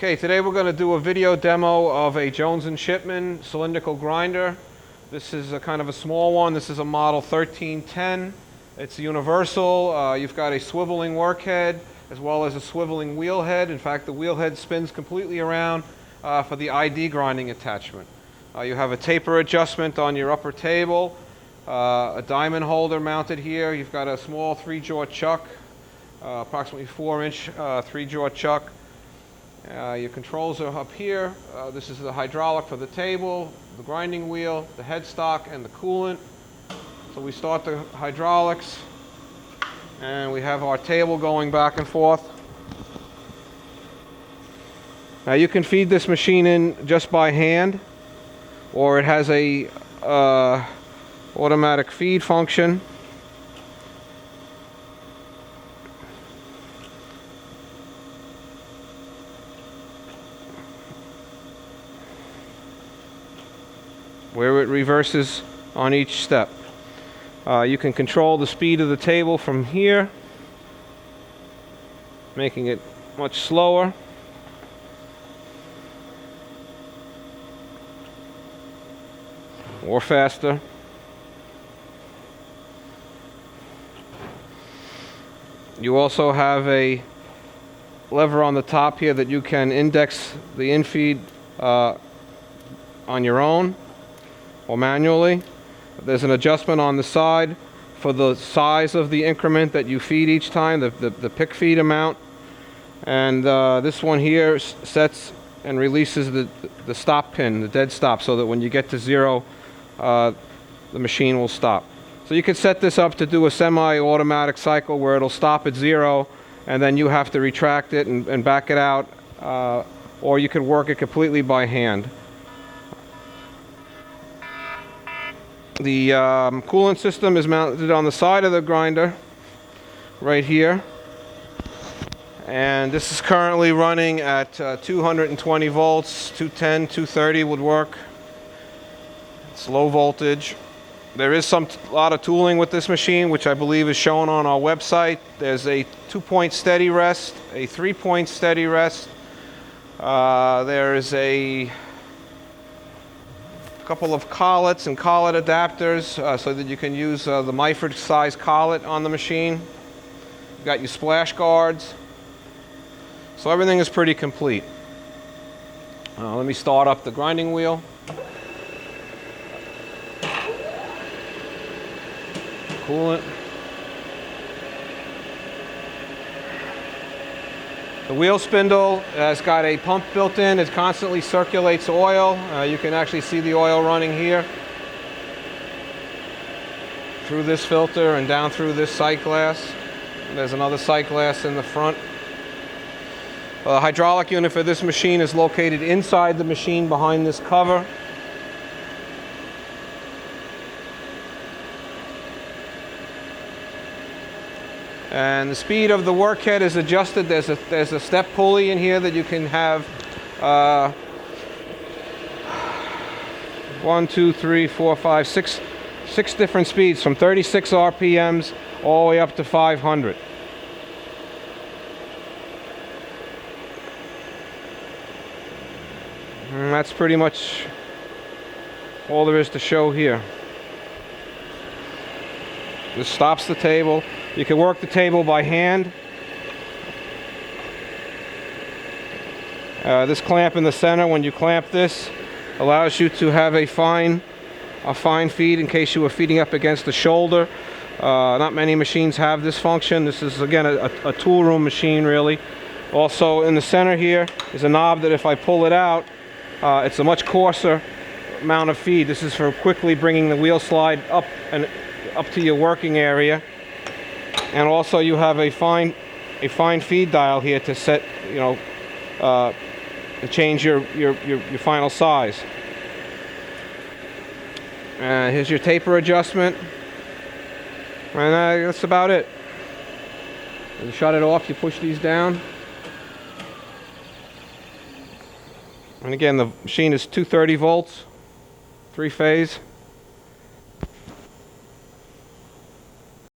Okay, today we're going to do a video demo of a Jones & Shipman cylindrical grinder. This is a kind of a small one. This is a model 1310. It's universal. You've got a swiveling workhead as well as a swiveling wheel head. In fact, the wheel head spins completely around for the ID grinding attachment. You have a taper adjustment on your upper table, a diamond holder mounted here. You've got a small 3-jaw chuck, approximately 4-inch 3-jaw chuck. Your controls are up here. This is the hydraulic for the table, the grinding wheel, the headstock, and the coolant. So we start the hydraulics, and we have our table going back and forth. Now you can feed this machine in just by hand, or it has a automatic feed function. Where it reverses on each step. You can control the speed of the table from here, making it much slower. Or faster. You also have a lever on the top here that you can index the infeed on your own or manually. There's an adjustment on the side for the size of the increment that you feed each time, the pick feed amount. And this one here sets and releases the stop pin, the dead stop, so that when you get to 0, the machine will stop. So you can set this up to do a semi-automatic cycle where it'll stop at 0 and then you have to retract it and back it out, or you could work it completely by hand. The coolant system is mounted on the side of the grinder right here, and this is currently running at 220 volts. 210, 230 would work. It's low voltage. There is a lot of tooling with this machine, which I believe is shown on our website. There's a 2-point steady rest, a 3-point steady rest. There is a couple of collets and collet adapters so that you can use the Myford size collet on the machine. You've got your splash guards. So everything is pretty complete. Let me start up the grinding wheel. Coolant. The wheel spindle has got a pump built in. It constantly circulates oil. You can actually see the oil running here through this filter and down through this sight glass. There's another sight glass in the front. The hydraulic unit for this machine is located inside the machine behind this cover. And the speed of the workhead is adjusted. There's a step pulley in here that you can have 1, 2, 3, 4, 5, 6 different speeds, from 36 RPMs all the way up to 500. And that's pretty much all there is to show here. This stops the table. You can work the table by hand. This clamp in the center, when you clamp this, allows you to have a fine feed in case you were feeding up against the shoulder. Not many machines have this function. This is, again, a tool room machine, really. Also, in the center here is a knob that if I pull it out, it's a much coarser amount of feed. This is for quickly bringing the wheel slide up to your working area. And also you have a fine feed dial here to set, to change your final size. Here's your taper adjustment. And that's about it. You shut it off, you push these down. And again, the machine is 230 volts, 3-phase.